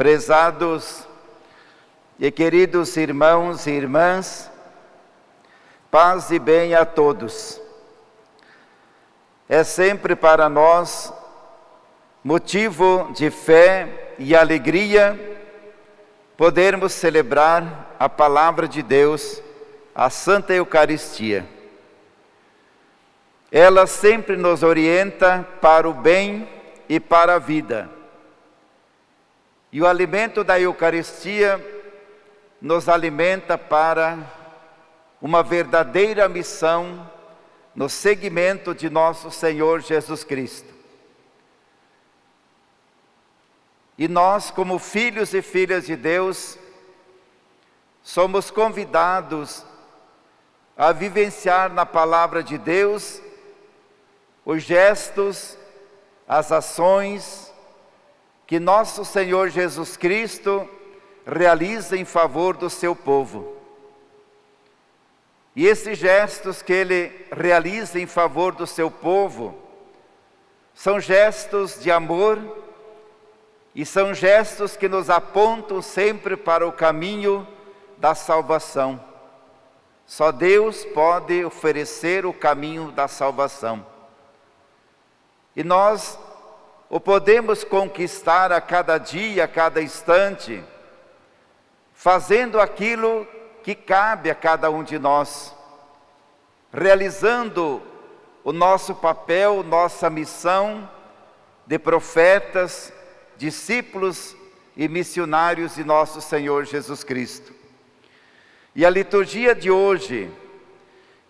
Prezados e queridos irmãos e irmãs, paz e bem a todos. É sempre para nós motivo de fé e alegria podermos celebrar a palavra de Deus, a Santa Eucaristia. Ela sempre nos orienta para o bem e para a vida. E o alimento da Eucaristia nos alimenta para uma verdadeira missão no seguimento de nosso Senhor Jesus Cristo. E nós, como filhos e filhas de Deus, somos convidados a vivenciar na palavra de Deus os gestos, as ações que nosso Senhor Jesus Cristo realiza em favor do seu povo. E esses gestos que Ele realiza em favor do seu povo são gestos de amor e são gestos que nos apontam sempre para o caminho da salvação. Só Deus pode oferecer o caminho da salvação. E nós o podemos conquistar a cada dia, a cada instante, fazendo aquilo que cabe a cada um de nós, realizando o nosso papel, nossa missão de profetas, discípulos e missionários de nosso Senhor Jesus Cristo. E a liturgia de hoje,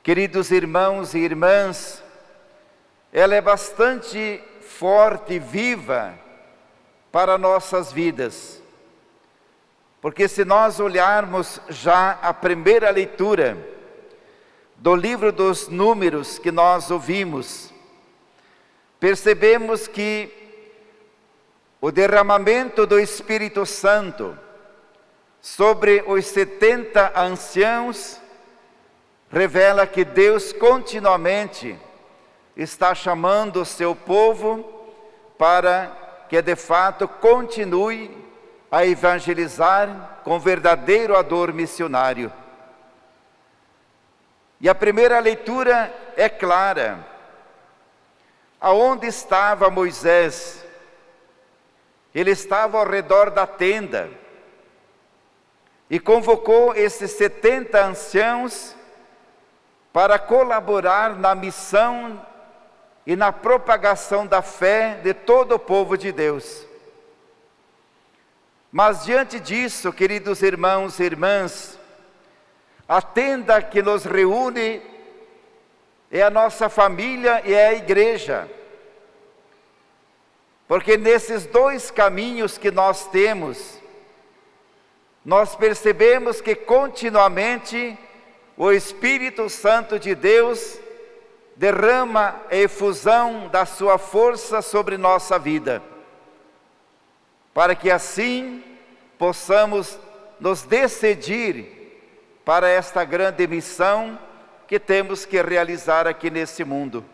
queridos irmãos e irmãs, ela é bastante forte e viva para nossas vidas. Porque se nós olharmos já a primeira leitura do livro dos Números que nós ouvimos, percebemos que o derramamento do Espírito Santo sobre os 70 anciãos revela que Deus continuamente está chamando o seu povo para que de fato continue a evangelizar com verdadeiro ardor missionário. E a primeira leitura é clara. Aonde estava Moisés? Ele estava ao redor da tenda e convocou esses 70 anciãos para colaborar na missão e na propagação da fé de todo o povo de Deus. Mas diante disso, queridos irmãos e irmãs, a tenda que nos reúne é a nossa família e é a igreja. Porque nesses dois caminhos que nós temos, nós percebemos que continuamente o Espírito Santo de Deus derrama a efusão da sua força sobre nossa vida, para que assim possamos nos decidir para esta grande missão que temos que realizar aqui nesse mundo.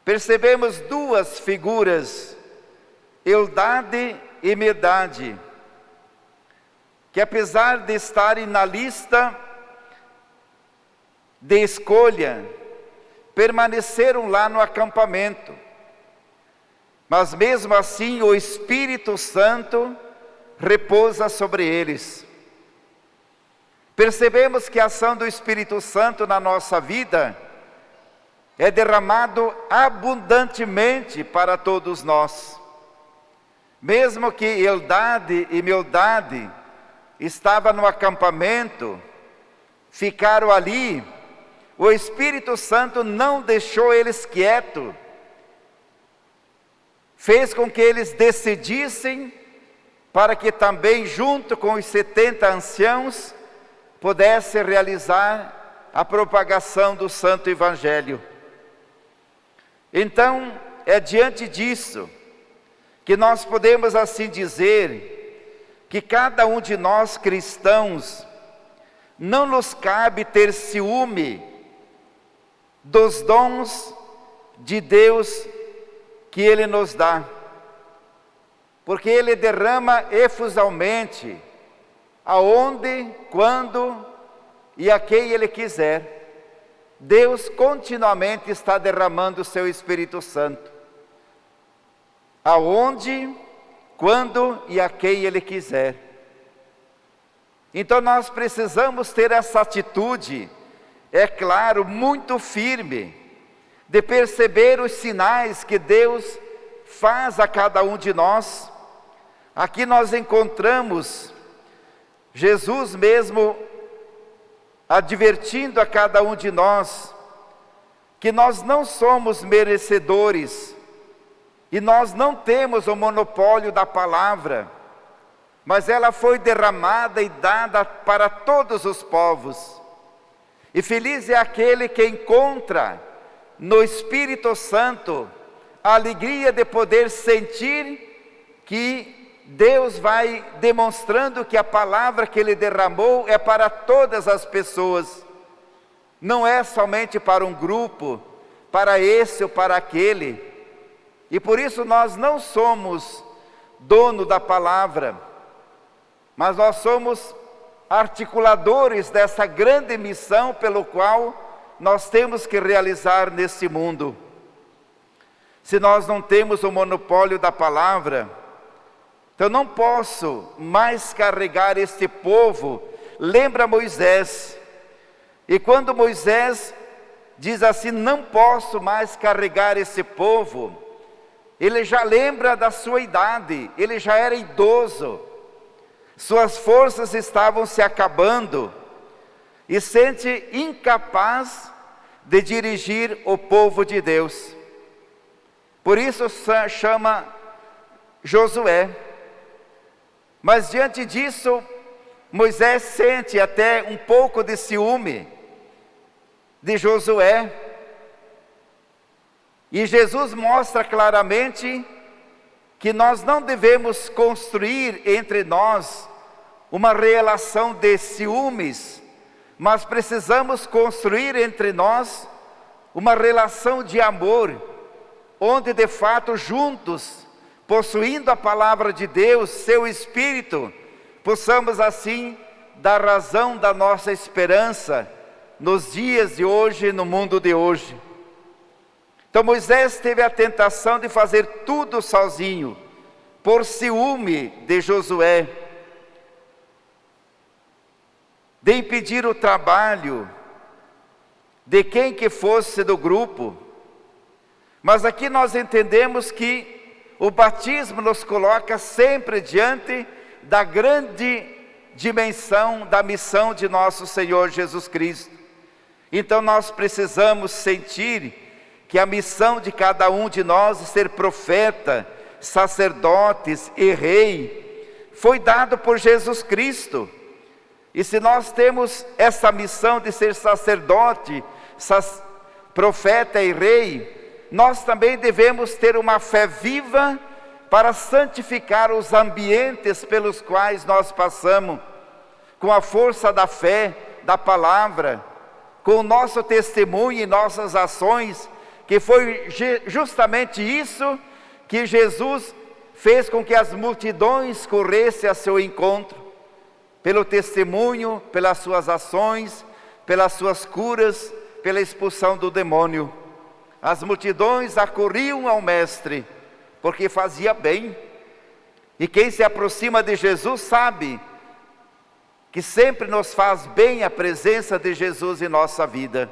Percebemos duas figuras, Eldade e Medade, que apesar de estarem na lista de escolha, permaneceram lá no acampamento. Mas mesmo assim o Espírito Santo repousa sobre eles. Percebemos que a ação do Espírito Santo na nossa vida é derramado abundantemente para todos nós. Mesmo que Eldade e Medade estavam no acampamento, ficaram ali, o Espírito Santo não deixou eles quietos, fez com que eles decidissem para que também junto com os 70 anciãos pudesse realizar a propagação do Santo Evangelho. Então, é diante disso que nós podemos assim dizer que cada um de nós cristãos não nos cabe ter ciúme dos dons de Deus que Ele nos dá. porque Ele derrama efusivamente, aonde, quando e a quem Ele quiser. Deus continuamente está derramando o seu Espírito Santo, aonde, quando e a quem Ele quiser. Então nós precisamos ter essa atitude, é claro, muito firme, de perceber os sinais que Deus faz a cada um de nós. Aqui nós encontramos Jesus mesmo advertindo a cada um de nós que nós não somos merecedores e nós não temos o monopólio da palavra, mas ela foi derramada e dada para todos os povos. E feliz é aquele que encontra no Espírito Santo a alegria de poder sentir que Deus vai demonstrando que a palavra que Ele derramou é para todas as pessoas. Não é somente para um grupo, para esse ou para aquele. E por isso nós não somos dono da palavra, mas nós somos articuladores dessa grande missão pelo qual nós temos que realizar nesse mundo. Se nós não temos o monopólio da palavra, então não posso mais carregar este povo. Lembra Moisés, e quando Moisés diz assim, não posso mais carregar esse povo, ele já lembra da sua idade, ele já era idoso, suas forças estavam se acabando, e sente incapaz de dirigir o povo de Deus. Por isso chama Josué. Mas diante disso, Moisés sente até um pouco de ciúme de Josué. E Jesus mostra claramente que nós não devemos construir entre nós uma relação de ciúmes, mas precisamos construir entre nós uma relação de amor, onde de fato juntos, possuindo a palavra de Deus, seu Espírito, possamos assim dar razão da nossa esperança nos dias de hoje, no mundo de hoje. Então Moisés teve a tentação de fazer tudo sozinho, por ciúme de Josué, de impedir o trabalho de quem que fosse do grupo. Mas aqui nós entendemos que o batismo nos coloca sempre diante da grande dimensão da missão de nosso Senhor Jesus Cristo. Então nós precisamos sentir que a missão de cada um de nós é ser profeta, sacerdotes e rei, foi dado por Jesus Cristo. E se nós temos essa missão de ser sacerdote, profeta e rei, nós também devemos ter uma fé viva para santificar os ambientes pelos quais nós passamos, com a força da fé, da palavra, com o nosso testemunho e nossas ações, que foi justamente isso que Jesus fez com que as multidões corressem a seu encontro, pelo testemunho, pelas suas ações, pelas suas curas, pela expulsão do demônio. As multidões acorriam ao Mestre, porque fazia bem. E quem se aproxima de Jesus sabe que sempre nos faz bem a presença de Jesus em nossa vida.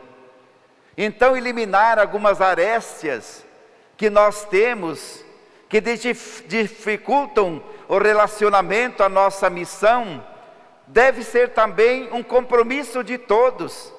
Então eliminar algumas arestas que nós temos, que dificultam o relacionamento, a nossa missão, deve ser também um compromisso de todos,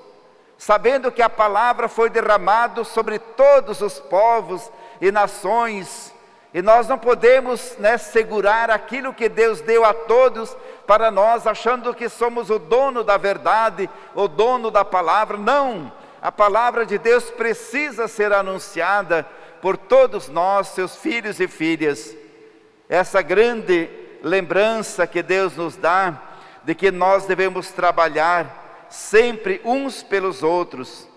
sabendo que a palavra foi derramada sobre todos os povos e nações, e nós não podemos segurar aquilo que Deus deu a todos para nós, achando que somos o dono da verdade, o dono da palavra. Não, a palavra de Deus precisa ser anunciada por todos nós, seus filhos e filhas. Essa grande lembrança que Deus nos dá, de que nós devemos trabalhar sempre uns pelos outros.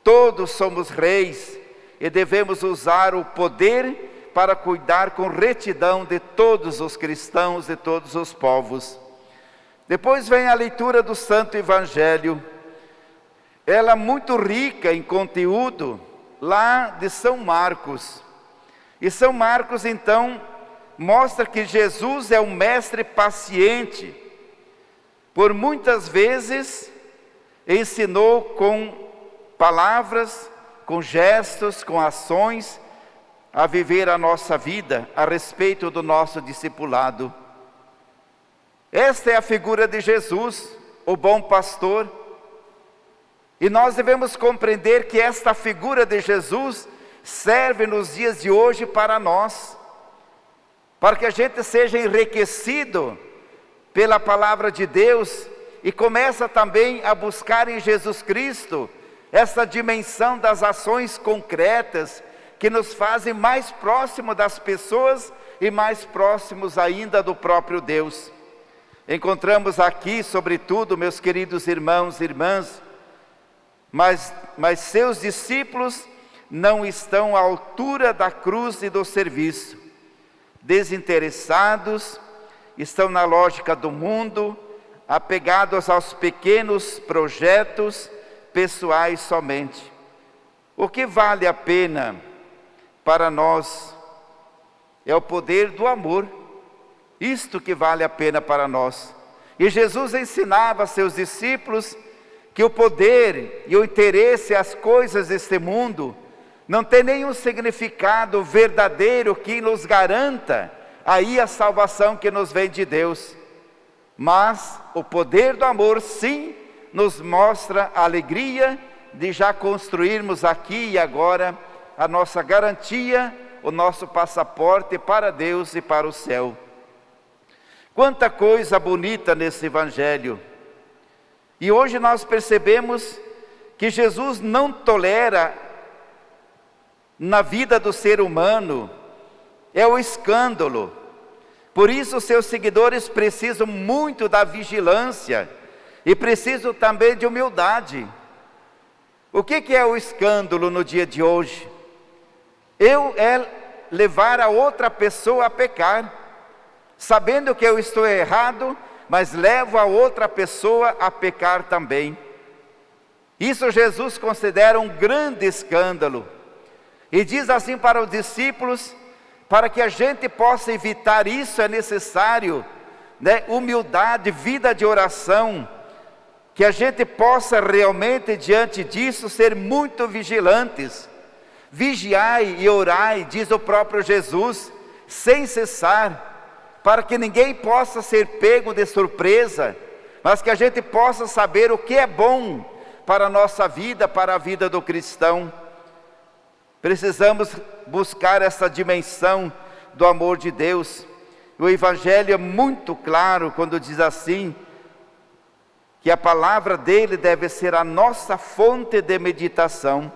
Todos somos reis e devemos usar o poder para cuidar com retidão de todos os cristãos, de todos os povos. Depois vem a leitura do Santo Evangelho, ela muito rica em conteúdo, lá de São Marcos. E São Marcos então mostra que Jesus é um mestre paciente. Por muitas vezes ensinou com palavras, com gestos, com ações, a viver a nossa vida a respeito do nosso discipulado. Esta é a figura de Jesus, o bom pastor. E nós devemos compreender que esta figura de Jesus serve nos dias de hoje para nós, para que a gente seja enriquecido pela palavra de Deus e começa também a buscar em Jesus Cristo essa dimensão das ações concretas que nos fazem mais próximo das pessoas e mais próximos ainda do próprio Deus. Encontramos aqui, sobretudo, meus queridos irmãos e irmãs, mas seus discípulos não estão à altura da cruz e do serviço. Desinteressados, estão na lógica do mundo, apegados aos pequenos projetos pessoais somente. O que vale a pena para nós é o poder do amor. Isto que vale a pena para nós. E Jesus ensinava a seus discípulos que o poder e o interesse às coisas deste mundo não tem nenhum significado verdadeiro que nos garanta aí a salvação que nos vem de Deus. Mas o poder do amor sim nos mostra a alegria de já construirmos aqui e agora a nossa garantia, o nosso passaporte para Deus e para o céu. Quanta coisa bonita nesse Evangelho. E hoje nós percebemos que Jesus não tolera na vida do ser humano, é o escândalo. Por isso seus seguidores precisam muito da vigilância e precisam também de humildade. O que é o escândalo no dia de hoje? É levar a outra pessoa a pecar, sabendo que eu estou errado, mas levo a outra pessoa a pecar também. Isso Jesus considera um grande escândalo. E diz assim para os discípulos, para que a gente possa evitar isso é necessário, humildade, vida de oração, que a gente possa realmente diante disso ser muito vigilantes. Vigiai e orai, diz o próprio Jesus, sem cessar, para que ninguém possa ser pego de surpresa, mas que a gente possa saber o que é bom para a nossa vida, para a vida do cristão. Precisamos buscar essa dimensão do amor de Deus. O Evangelho é muito claro quando diz assim, que a palavra dele deve ser a nossa fonte de meditação.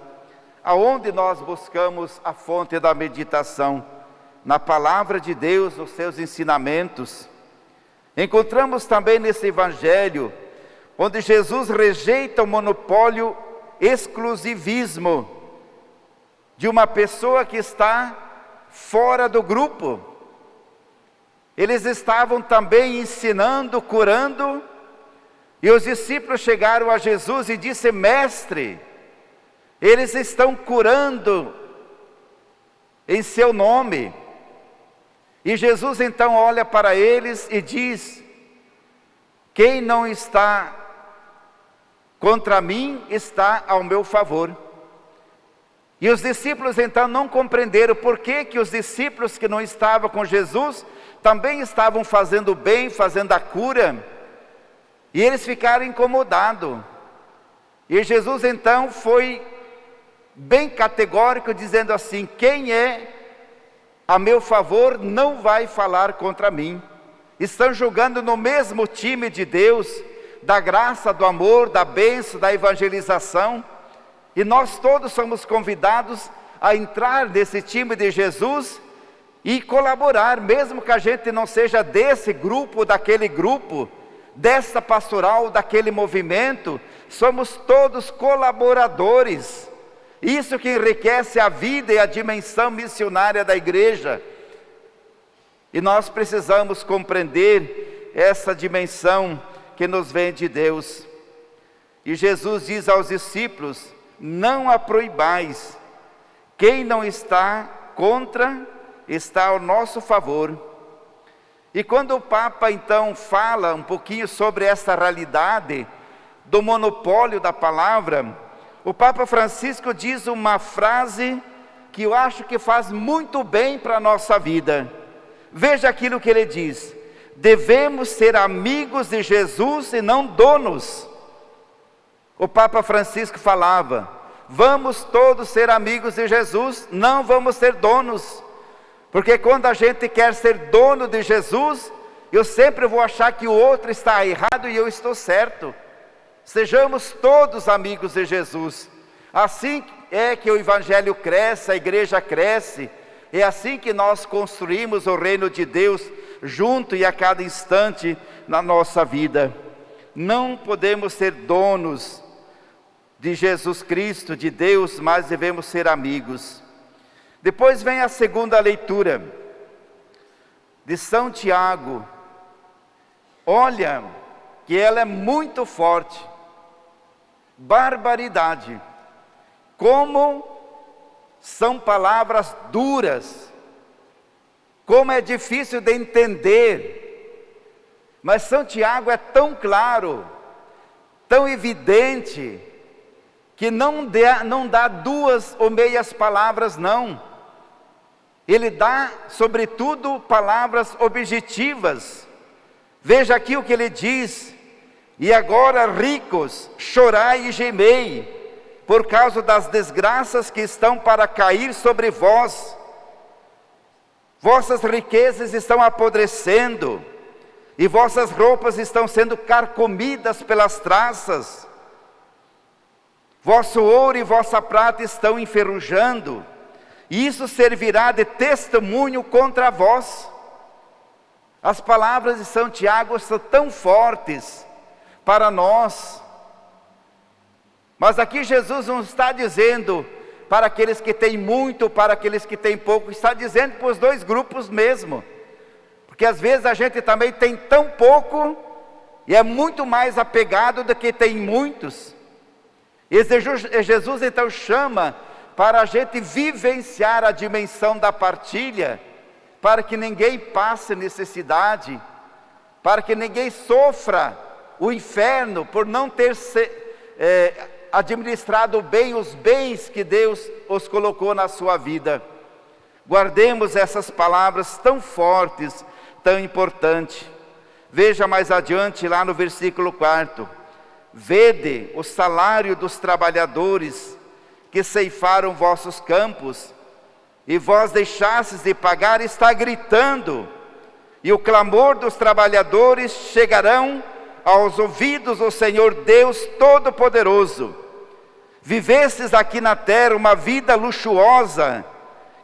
Aonde nós buscamos a fonte da meditação? Na palavra de Deus, nos seus ensinamentos. Encontramos também nesse Evangelho, onde Jesus rejeita o monopólio, exclusivismo de uma pessoa que está fora do grupo. Eles estavam também ensinando, curando, e os discípulos chegaram a Jesus e disseram: Mestre, eles estão curando em seu nome. E Jesus então olha para eles e diz: quem não está contra mim, está ao meu favor. E os discípulos então não compreenderam por que os discípulos que não estavam com Jesus também estavam fazendo bem, fazendo a cura. E eles ficaram incomodados. E Jesus então foi bem categórico, dizendo assim: quem é a meu favor não vai falar contra mim. Estão jogando no mesmo time de Deus, da graça, do amor, da bênção, da evangelização. E nós todos somos convidados a entrar nesse time de Jesus e colaborar, mesmo que a gente não seja desse grupo, daquele grupo, dessa pastoral, daquele movimento. Somos todos colaboradores. Isso que enriquece a vida e a dimensão missionária da igreja. E nós precisamos compreender essa dimensão que nos vem de Deus. E Jesus diz aos discípulos: não a proibais. Quem não está contra, está ao nosso favor. E quando o Papa então fala um pouquinho sobre essa realidade do monopólio da palavra, o Papa Francisco diz uma frase que eu acho que faz muito bem para a nossa vida. Veja aquilo que ele diz: devemos ser amigos de Jesus e não donos. O Papa Francisco falava: vamos todos ser amigos de Jesus, não vamos ser donos. Porque quando a gente quer ser dono de Jesus, eu sempre vou achar que o outro está errado e eu estou certo. Sejamos todos amigos de Jesus. Assim é que o Evangelho cresce, a igreja cresce. É assim que nós construímos o reino de Deus junto e a cada instante na nossa vida. Não podemos ser donos de Jesus Cristo, de Deus, mas devemos ser amigos. Depois vem a segunda leitura de São Tiago. Olha que ela é muito forte. Barbaridade. Como são palavras duras. Como é difícil de entender. Mas São Tiago é tão claro, tão evidente, que não dá duas ou meias palavras, não. Ele dá, sobretudo, palavras objetivas. Veja aqui o que ele diz: e agora, ricos, chorai e gemei, por causa das desgraças que estão para cair sobre vós. Vossas riquezas estão apodrecendo, e vossas roupas estão sendo carcomidas pelas traças. Vosso ouro e vossa prata estão enferrujando, e isso servirá de testemunho contra vós. As palavras de São Tiago são tão fortes para nós. Mas aqui Jesus não está dizendo para aqueles que têm muito, para aqueles que têm pouco, está dizendo para os dois grupos mesmo. Porque às vezes a gente também tem tão pouco e é muito mais apegado do que tem muitos. E Jesus então chama para a gente vivenciar a dimensão da partilha, para que ninguém passe necessidade, para que ninguém sofra o inferno por não ter administrado bem os bens que Deus os colocou na sua vida. Guardemos essas palavras tão fortes, tão importantes. Veja mais adiante lá no versículo 4. Vede o salário dos trabalhadores que ceifaram vossos campos, e vós deixastes de pagar, está gritando, e o clamor dos trabalhadores chegarão aos ouvidos do Senhor Deus Todo-Poderoso. Vivestes aqui na terra uma vida luxuosa,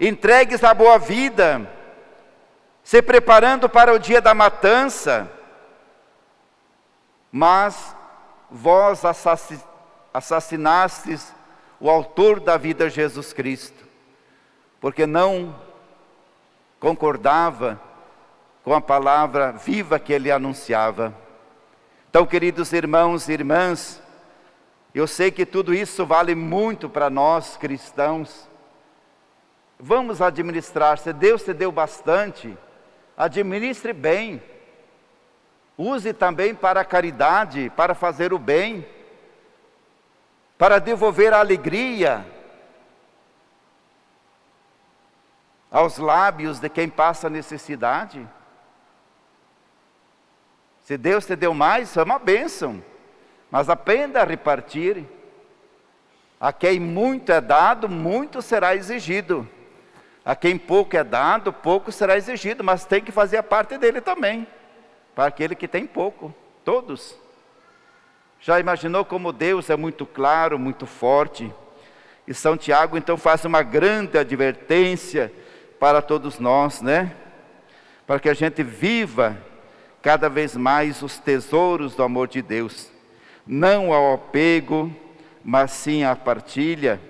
entregues à boa vida, se preparando para o dia da matança, mas vós assassinastes o autor da vida, Jesus Cristo, porque não concordava com a palavra viva que ele anunciava. Então, queridos irmãos e irmãs, eu sei que tudo isso vale muito para nós cristãos. Vamos administrar. Se Deus te deu bastante, administre bem. Use também para a caridade, para fazer o bem, para devolver a alegria aos lábios de quem passa necessidade. Se Deus te deu mais, é uma bênção, mas aprenda a repartir. A quem muito é dado, muito será exigido. A quem pouco é dado, pouco será exigido, mas tem que fazer a parte dele também, para aquele que tem pouco, todos. Já imaginou como Deus é muito claro, muito forte? E São Tiago então faz uma grande advertência para todos nós, né? Para que a gente viva cada vez mais os tesouros do amor de Deus. Não ao apego, mas sim à partilha.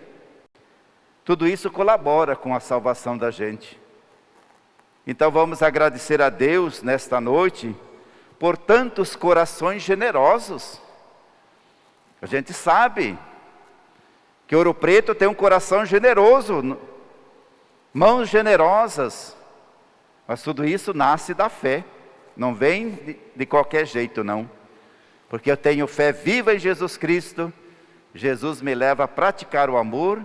Tudo isso colabora com a salvação da gente. Então vamos agradecer a Deus nesta noite por tantos corações generosos. A gente sabe que Ouro Preto tem um coração generoso, mãos generosas, mas tudo isso nasce da fé, não vem de qualquer jeito não, porque eu tenho fé viva em Jesus Cristo. Jesus me leva a praticar o amor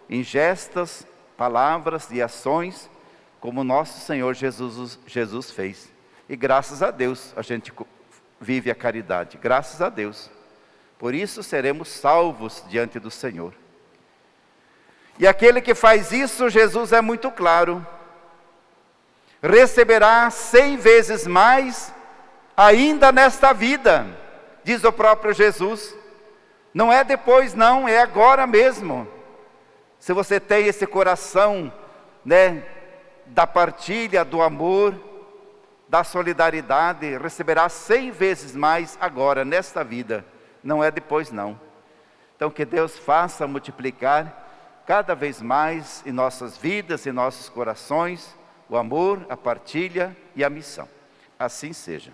em gestos, palavras e ações, como nosso Senhor Jesus fez. E graças a Deus a gente vive a caridade, graças a Deus. Por isso seremos salvos diante do Senhor. E aquele que faz isso, Jesus é muito claro, receberá 100 vezes mais ainda nesta vida, diz o próprio Jesus. Não é depois não, é agora mesmo. Se você tem esse coração, da partilha, do amor, da solidariedade, receberá 100 vezes mais agora, nesta vida. Não é depois não. Então que Deus faça multiplicar cada vez mais em nossas vidas, em nossos corações, o amor, a partilha e a missão. Assim seja.